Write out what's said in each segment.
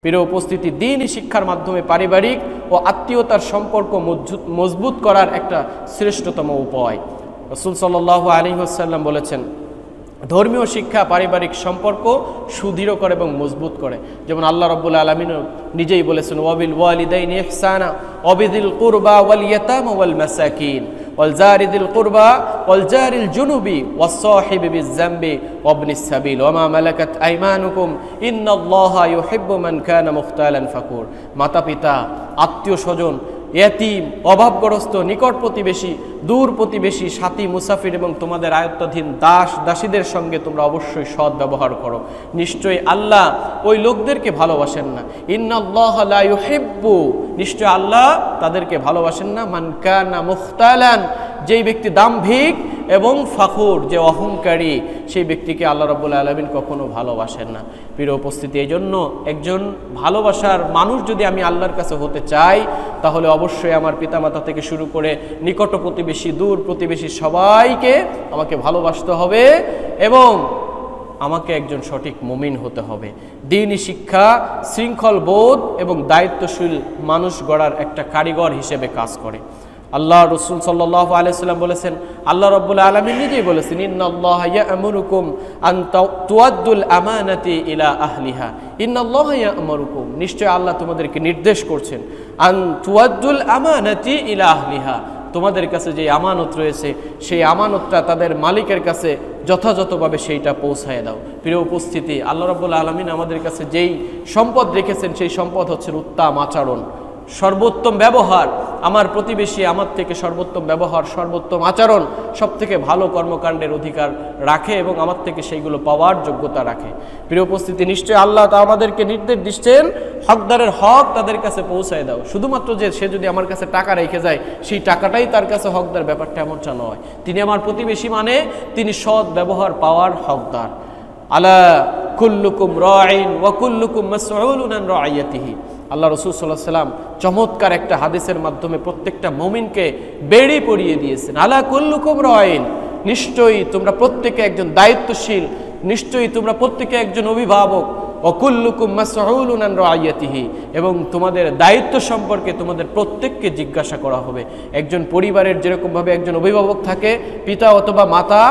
প্রিয় উপস্থিতি, দ্বীনি শিক্ষার মাধ্যমে পারিবারিক ও আত্মীয়তার সম্পর্ক মজবুত করার একটা শ্রেষ্ঠতম উপায়। রাসূল সাল্লাল্লাহু আলাইহি ওয়াসাল্লাম বলেছেন, ধর্মীয় শিক্ষা পারিবারিক সম্পর্ক সুদৃঢ় করে এবং মজবুত করে। যেমন আল্লাহ রাব্বুল আলামিন নিজেই বলেছেন, ওয়াবিল ওয়ালিদাইনি ইহসানা ওয়াবিযিল কুরবা ওয়াল ইয়াতামা ওয়াল মাসাকিন ওয়াল জারিদিল কুরবা ওয়াল জারিল জুনুবি ওয়াস সাহিবি বিজ জামবি ওয়াবনিস সাবিল ওয়া মা মালাকাত আইমানুকুম ইন্নাল্লাহা ইউহিব্বু মান কানা মুখতালান ফাকুর। মাতা পিতা, আত্মীয় স্বজন, এতিম, অভাবগ্রস্ত, নিকট প্রতিবেশী, দূর প্রতিবেশী, সাথী, মুসাফির এবং তোমাদের আয়ত্তাধীন দাস দাসীদের সঙ্গে তোমরা অবশ্যই সৎ ব্যবহার করো। নিশ্চয়ই আল্লাহ ওই লোকদেরকে ভালোবাসেন না। ইন্নাল্লাহা লা ইউহিব্বু, নিশ্চয় আল্লাহ তাদেরকে ভালোবাসেন না, মান কানা মুখতালান, যেই ব্যক্তি দাম্ভিক এবং ফাখুর, যে অহংকারী, সেই ব্যক্তিকে আল্লাহ রাব্বুল আলামিন কখনো ভালোবাসেন না। প্রিয় উপস্থিতি, এই জন্য একজন ভালোবাসার মানুষ যদি আমি আল্লাহর কাছে হতে চাই, তাহলে অবশ্যই আমার পিতামাতা থেকে শুরু করে নিকট প্রতিবেশী, দূর প্রতিবেশী সবাইকে আমাকে ভালোবাসতে হবে এবং আমাকে একজন সঠিক মুমিন হতে হবে। দ্বীনি শিক্ষা শৃঙ্খল বোধ এবং দায়িত্বশীল মানুষ গড়ার একটা কারিগর হিসেবে কাজ করে। আল্লাহ রাসূল সাল্লাল্লাহু আলাইহি ওয়াসাল্লাম বলেছেন, আল্লাহ রাব্বুল আলামিন নিজেই বলেছেন, ইন্নাল্লাহা ইয়া'মুরুকুম আন তুআদ্দুল আমানাতি ইলা আহলিহা। ইন্নাল্লাহা ইয়া'মুরুকুম, নিশ্চয় আল্লাহ তোমাদেরকে নির্দেশ করছেন, আন তুআদ্দুল আমানাতি ইলা আহলিহা, তোমাদের কাছে যে আমানত রয়েছে সেই আমানতটা তাদের মালিকের কাছে যথাযথভাবে সেইটা পৌঁছায় দাও। প্রিয় উপস্থিতি, আল্লাহ রাব্বুল আলামিন আমাদের কাছে যেই সম্পদ রেখেছেন সেই সম্পদ হচ্ছে উত্তম আচরণ, সর্বোত্তম ব্যবহার। আমার প্রতিবেশী আমার থেকে সর্বোত্তম ব্যবহার, সর্বোত্তম আচরণ, সব থেকে ভালো কর্মকাণ্ডের অধিকার রাখে এবং আমার থেকে সেইগুলো পাওয়ার যোগ্যতা রাখে। প্রিয় উপস্থিতি, নিশ্চয়ই আল্লাহ তা আমাদেরকে নির্দেশ দিচ্ছেন, হকদারের হক তাদের কাছে পৌঁছায় দাও। শুধুমাত্র যে সে যদি আমার কাছে টাকা রেখে যায় সেই টাকাটাই তার কাছে হকদার, ব্যাপারটা এমনটা নয়। তিনি আমার প্রতিবেশী মানে তিনি সৎ ব্যবহার পাওয়ার হকদার। আলা কুল্লুকুম রাঈন ওয়া কুল্লুকুম মাসউলুন আন রাইয়াতিহি। আল্লাহ রাসূল সাল্লাল্লাহু আলাইহি ওয়াসাল্লাম চমৎকার একটা হাদিসের মাধ্যমে প্রত্যেকটা মুমিনকে বেড়ি পরিয়ে দিয়েছেন। আলা কুল্লুকুম রাঈন, নিশ্চয়ই তোমরা প্রত্যেকে একজন দায়িত্বশীল, নিশ্চয়ই তোমরা প্রত্যেকে একজন অভিভাবক। ওয়া কুল্লুকুম মাসউলুন আন রাইয়াতিহি, এবং তোমাদের দায়িত্ব সম্পর্কে তোমাদের প্রত্যেককে জিজ্ঞাসা করা হবে। একজন পরিবারের যেরকমভাবে একজন অভিভাবক থাকে, পিতা অথবা মাতা,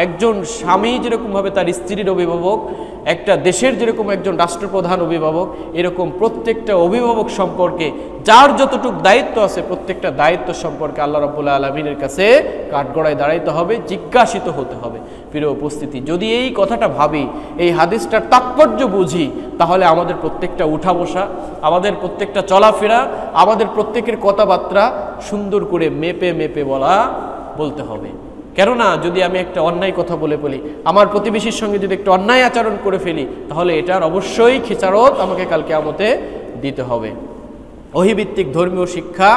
একজন স্বামী যেরকমভাবে তার স্ত্রীর অভিভাবক, একটা দেশের যেরকম একজন রাষ্ট্রপ্রধান অভিভাবক, এরকম প্রত্যেকটা অভিভাবক সম্পর্কে যার যতটুকু দায়িত্ব আছে প্রত্যেকটা দায়িত্ব সম্পর্কে আল্লাহ রাব্বুল আলামিনের কাছে কাঠগড়ায় দাঁড়াইতে হবে, জিজ্ঞাসিত হতে হবে। প্রিয় উপস্থিতি, যদি এই কথাটা ভাবি, এই হাদিসটার তাৎপর্য বুঝি, তাহলে আমাদের প্রত্যেকটা উঠা বসা, আমাদের প্রত্যেকটা চলাফেরা, আমাদের প্রত্যেকের কথাবার্তা সুন্দর করে মেপে মেপে বলতে হবে। কেননা যদি আমি একটা অন্যায় কথা বলে ফেলি, আমার প্রতিবেশীর সঙ্গে যদি একটা অন্যায় আচরণ করে ফেলি, তাহলে এটার অবশ্যই খেসারত আমাকে কাল কিয়ামতে দিতে হবে। ওহীভিত্তিক ধর্মীয় শিক্ষা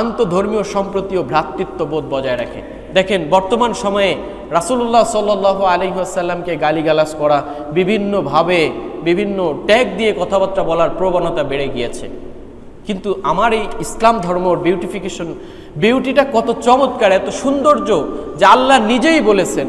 আন্তঃধর্মীয় সম্প্রীতি ও ভ্রাতৃত্ববোধ বজায় রাখে। দেখেন, বর্তমান সময়ে রাসূলুল্লাহ সাল্লাল্লাহু আলাইহি ওয়াসাল্লামকে গালিগালাজ করা, বিভিন্নভাবে বিভিন্ন ট্যাগ দিয়ে কথাবার্তা বলার প্রবণতা বেড়ে গিয়েছে। কিন্তু আমার এই ইসলাম ধর্মর বিউটিটা কত চমৎকার, এত সৌন্দর্য, যে আল্লাহ নিজেই বলেছেন,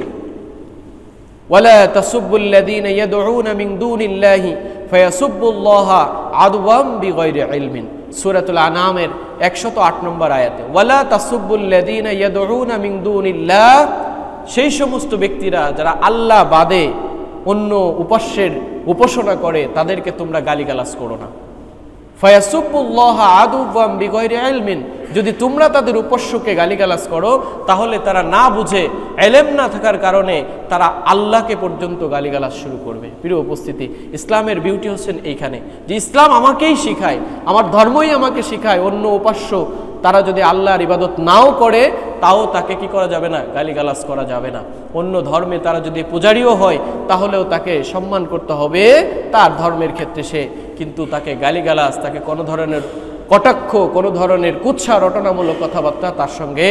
ওয়ালা তাসুব্বুল্লাযীনা ইয়াদউনা মিন দুনিল্লাহি ফায়াসুব্বুল্লাহা আদওয়াম বিগাইরি ইলমিন। সূরাতুল আনামের 108 নম্বর আয়াতে, ওয়ালা তাসুব্বুল্লাযীনা ইয়াদউনা মিন দুনিল্লাহ, সেই সমস্ত ব্যক্তিরা যারা আল্লাহ বাদে অন্য উপাস্যের উপাসনা করে তাদেরকে তোমরা গালিগালাজ করো না। ফায়াসুব্বুল্লাহা আদওয়াম বিগাইরি ইলমিন, যদি তোমরা তাদের উপাস্যকে গালিগালাজ করো তাহলে তারা না বুঝে, ইলম না থাকার কারণে তারা আল্লাহকে পর্যন্ত গালিগালাজ শুরু করবে। প্রিয় উপস্থিতি, ইসলামের বিউটি হচ্ছেন এইখানে যে ইসলাম আমাকেই শিখায়, আমার ধর্মই আমাকে শিখায়, অন্য উপাস্য তারা যদি আল্লাহর ইবাদত নাও করে তাও তাকে কি করা যাবে না, গালিগালাজ করা যাবে না। অন্য ধর্মে তারা যদি পূজারীও হয় তাহলেও তাকে সম্মান করতে হবে তার ধর্মের ক্ষেত্রে সে, কিন্তু তাকে গালিগালাজ, তাকে কোনো ধরনের কটাক্ষ, কোনো ধরনের কুৎসা রটনামূলক কথাবার্তা তার সঙ্গে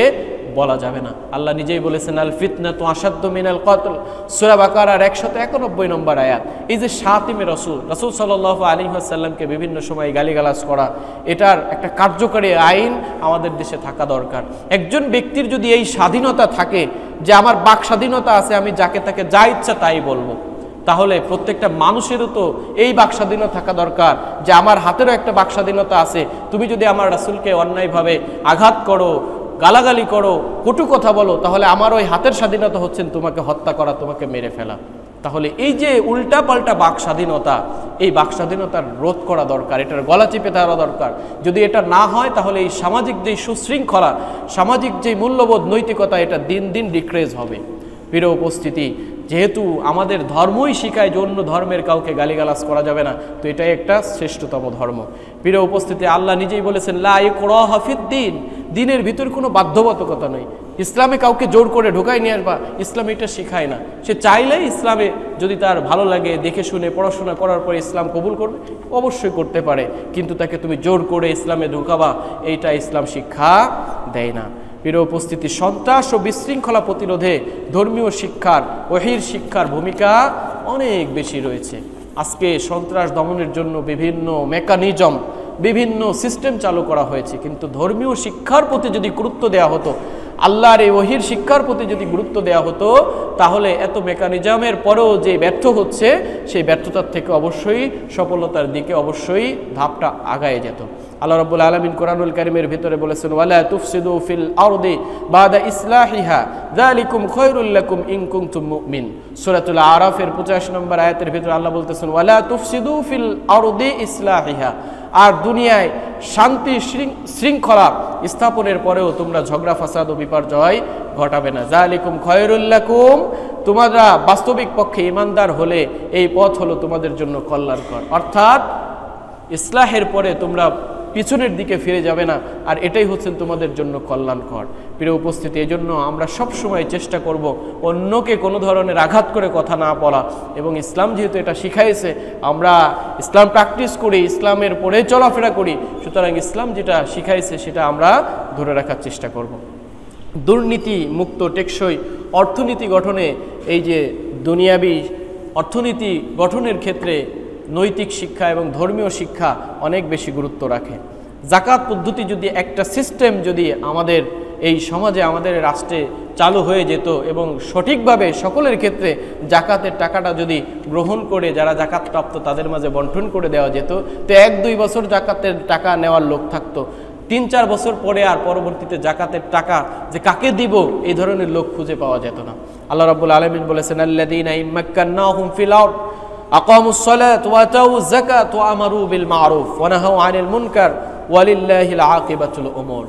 বলা যাবে না। আল্লাহ নিজেই বলেছেন, আল ফিতনাতু আশাদ্দু মিনাল কতল, সূরা বাকারার 191 নম্বর আয়াত। এই যে শাতিমে রাসূল সাল্লাল্লাহু আলাইহি ওয়াসাল্লামকে বিভিন্ন সময় গালিগালাজ করা, এটার একটা কার্যকরী আইন আমাদের দেশে থাকা দরকার। একজন ব্যক্তির যদি এই স্বাধীনতা থাকে যে আমার বাক স্বাধীনতা আছে, আমি যাকে তাকে যা ইচ্ছা তাই বলবো, তাহলে প্রত্যেকটা মানুষেরও তো এই বাকস্বাধীনতা থাকা দরকার যে আমার হাতেরও একটা বাকস্বাধীনতা আছে। তুমি যদি আমার রাসূলকে অন্যায়ভাবে আঘাত করো, গালাগালি করো, কটু কথা বলো, তাহলে আমার ওই হাতের স্বাধীনতা হচ্ছেন তোমাকে হত্যা করা, তোমাকে মেরে ফেলা। তাহলে এই যে উল্টা পাল্টা বাক স্বাধীনতা, এই বাক স্বাধীনতার রোধ করা দরকার, এটার গলা চেপে ধরা দরকার। যদি এটা না হয় তাহলে এই সামাজিক যে সুশৃঙ্খলা, সামাজিক যে মূল্যবোধ, নৈতিকতা, এটা দিন দিন ডিক্রেজ হবে। প্রিয় উপস্থিতি, যেহেতু আমাদের ধর্মই শিখায় যে অন্য ধর্মের কাউকে গালিগালাজ করা যাবে না, তো এটাই একটা শ্রেষ্ঠতম ধর্ম। প্রিয় উপস্থিতি, আল্লাহ নিজেই বলেছেন লা ইকরাহা ফিদ্দীন, দিনের ভিতর কোনো বাধ্যবাধকতা নেই। ইসলামে কাউকে জোর করে ঢোকাই নিয়ে আসবা, ইসলাম এটা শেখায় না। সে চাইলেই ইসলামে যদি তার ভালো লাগে, দেখে শুনে পড়াশোনা করার পরে ইসলাম কবুল করবে, অবশ্যই করতে পারে, কিন্তু তাকে তুমি জোর করে ইসলামে ঢোকাবা, এইটা ইসলাম শিক্ষা দেয় না। প্রিয় উপস্থিতি, সন্ত্রাস ও বিশৃঙ্খলা প্রতিরোধে ধর্মীয় শিক্ষার, ওহীর শিক্ষার ভূমিকা অনেক বেশি রয়েছে। আজকে সন্ত্রাস দমনের জন্য বিভিন্ন মেকানিজম, বিভিন্ন সিস্টেম চালু করা হয়েছে, কিন্তু ধর্মীয় শিক্ষার প্রতি যদি গুরুত্ব দেওয়া হতো, আল্লাহর এই ওহীর শিক্ষার প্রতি যদি গুরুত্ব দেওয়া হতো, তাহলে এত মেকানিজমের পরেও যে ব্যর্থ হচ্ছে, সেই ব্যর্থতার থেকে অবশ্যই সফলতার দিকে অবশ্যই ধাপটা আগায় যেত। আল্লাহ রাব্বুল আলামিন কোরআনুল কারীমের ভিতরে বলেছেন ওয়ালা তুফসিদু ফিল আরদি বাদা ইসলাহিহা যালিকুম খায়রুল লাকুম ইন কুনতুম মুমিন। সূরাতুল আরাফের 85 নম্বর আয়াতের ভিতরে আল্লাহ বলতেছেন ওয়ালা তুফসিদু ফিল আরদি ইসলাহিহা, আর দুনিয়ায় শান্তি শৃঙ্খলা স্থাপনের পরেও তোমরা ঝগড়া ফাসাদ ও বিপর্যয় ঘটাবে না। যালিকুম খায়রুল লাকুম, তোমরা বাস্তবিক পক্ষে ঈমানদার হলে এই পথ হলো তোমাদের জন্য কল্যাণকর। অর্থাৎ ইসলাহের পরে তোমরা পিছনের দিকে ফিরে যাবে না, আর এটাই হচ্ছেন তোমাদের জন্য কল্যাণকর। প্রিয় উপস্থিতি, এই জন্য আমরা সবসময় চেষ্টা করব অন্যকে কোনো ধরনের আঘাত করে কথা না বলা, এবং ইসলাম যেহেতু এটা শিখাইছে, আমরা ইসলাম প্র্যাকটিস করি, ইসলামের পরে চলাফেরা করি, সুতরাং ইসলাম যেটা শিখাইছে সেটা আমরা ধরে রাখার চেষ্টা করব। দুর্নীতি মুক্ত টেকসই অর্থনীতি গঠনে, এই যে দুনিয়াবি অর্থনীতি গঠনের ক্ষেত্রে নৈতিক শিক্ষা এবং ধর্মীয় শিক্ষা অনেক বেশি গুরুত্ব রাখে। যাকাত পদ্ধতি যদি একটা সিস্টেম যদি আমাদের এই সমাজে, আমাদের রাষ্ট্রে চালু হয়ে যেত এবং সঠিকভাবে সকলের ক্ষেত্রে জাকাতের টাকাটা যদি গ্রহণ করে যারা জাকাত প্রাপ্ত তাদের মাঝে বন্টন করে দেওয়া যেত, তো 1-2 বছর জাকাতের টাকা নেওয়ার লোক থাকতো। 3-4 বছর পরে আর পরবর্তীতে জাকাতের টাকা যে কাকে দিব, এই ধরনের লোক খুঁজে পাওয়া যেত না। আল্লাহ রাব্বুল আলামিন বলেছেন আল্লাযীনা ইম্মাক্কান্নাহুম ফিল আরদ আকামুস সালাত ওয়া আতাউয যাকাত ওয়া আমারু বিল মা'রুফ ওয়া নাহাউ আনিল মুনকার ওয়ালিল্লাহিল আকিবাতুল উমুর।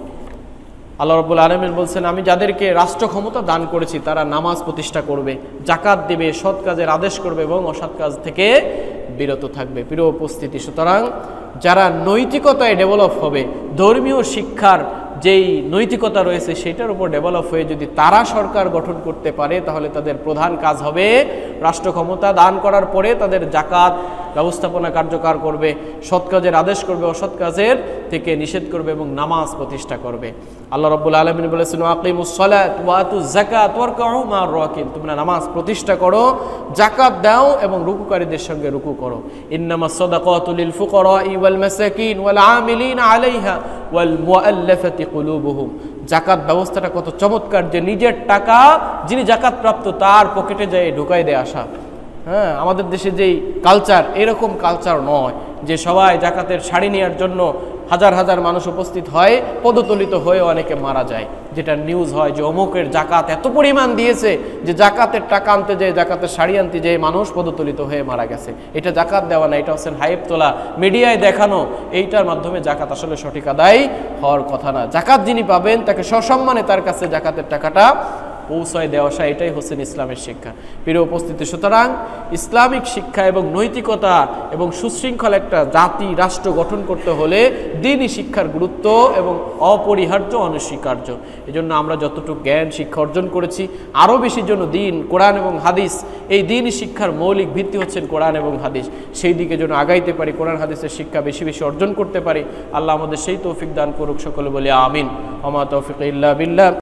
আল্লাহ রাব্বুল আলামিন বলছেন, আমি যাদেরকে রাষ্ট্র ক্ষমতা দান করেছি তারা নামাজ প্রতিষ্ঠা করবে, জাকাত দেবে, সৎ কাজের আদেশ করবে এবং অসৎ কাজ থেকে বিরত থাকবে। প্রিয় উপস্থিতি, সুতরাং যারা নৈতিকতায় ডেভেলপ হবে, ধর্মীয় শিক্ষার যেই নৈতিকতা রয়েছে সেটার উপর ডেভেলপ হয়ে যদি তারা সরকার গঠন করতে পারে, তাহলে তাদের প্রধান কাজ হবে রাষ্ট্র ক্ষমতা দান করার পরে তাদের জাকাত ব্যবস্থাপনা কার্যকর করবে, সৎ কাজের আদেশ করবে, অসৎ কাজের থেকে নিষেধ করবে এবং নামাজ প্রতিষ্ঠা করবে। আল্লাহ রাব্বুল আলামিন বলেছেন আকিমুস সালাত ওয়া আতুজ যাকাত ওয়ারকাউ মা'র রাকিন, তোমরা নামাজ প্রতিষ্ঠা করো, জাকাত দাও এবং রুকুকারীদের সঙ্গে রুকু করো। ইন্নামাস সাদাকাতু লিল ফুকারাই ওয়াল মাসাকিন ওয়াল আমিলিনা আলাইহা ওয়াল মুআল্লাফাতি কুলুবুহুম। জাকাত ব্যবস্থাটা কত চমৎকার, যে নিজের টাকা যিনি জাকাত প্রাপ্ত তার পকেটে যায় ঢুকাই দেয় আসা। হ্যাঁ, আমাদের দেশে যেই কালচার, এরকম কালচার নয় যে সবাই জাকাতের শাড়ি নেওয়ার জন্য হাজার হাজার মানুষ উপস্থিত হয়, পদতলিত হয়ে অনেকে মারা যায়। যেটা নিউজ হয় যে অমুকের জাকাত এত পরিমাণ দিয়েছে যে জাকাতের টাকা আনতে যায়, জাকাতের শাড়ি আনতে যায় মানুষ পদতলিত হয়ে মারা গেছে। এটা জাকাত দেওয়া না, এটা হচ্ছে হাইপ তোলা, মিডিয়ায় দেখানো। এইটার মাধ্যমে জাকাত আসলে সঠিক আদায় হওয়ার কথা না। জাকাত যিনি পাবেন তাকে সসম্মানে তার কাছে জাকাতের টাকাটা পৌঁছায় দেওয়া, এটাই হচ্ছেন ইসলামের শিক্ষা। প্রিয় উপস্থিতি, সুতরাং ইসলামিক শিক্ষা এবং নৈতিকতা এবং সুশৃঙ্খল একটা জাতি রাষ্ট্র গঠন করতে হলে দ্বীনি শিক্ষার গুরুত্ব এবং অপরিহার্য, অনস্বীকার্য। এজন্য আমরা যতটুকু জ্ঞান শিক্ষা অর্জন করেছি, আরও বেশির জন্য দিন, কোরআন এবং হাদিস, এই দ্বীনি শিক্ষার মৌলিক ভিত্তি হচ্ছেন কোরআন এবং হাদিস। সেই দিকে যেন আগাইতে পারি, কোরআন হাদিসের শিক্ষা বেশি বেশি অর্জন করতে পারি। আল্লাহ আমাদের সেই তৌফিক দান করুক। সকলে বলি আমিন। ওয়া মা তাওফিক ইল্লা বিল্লাহ।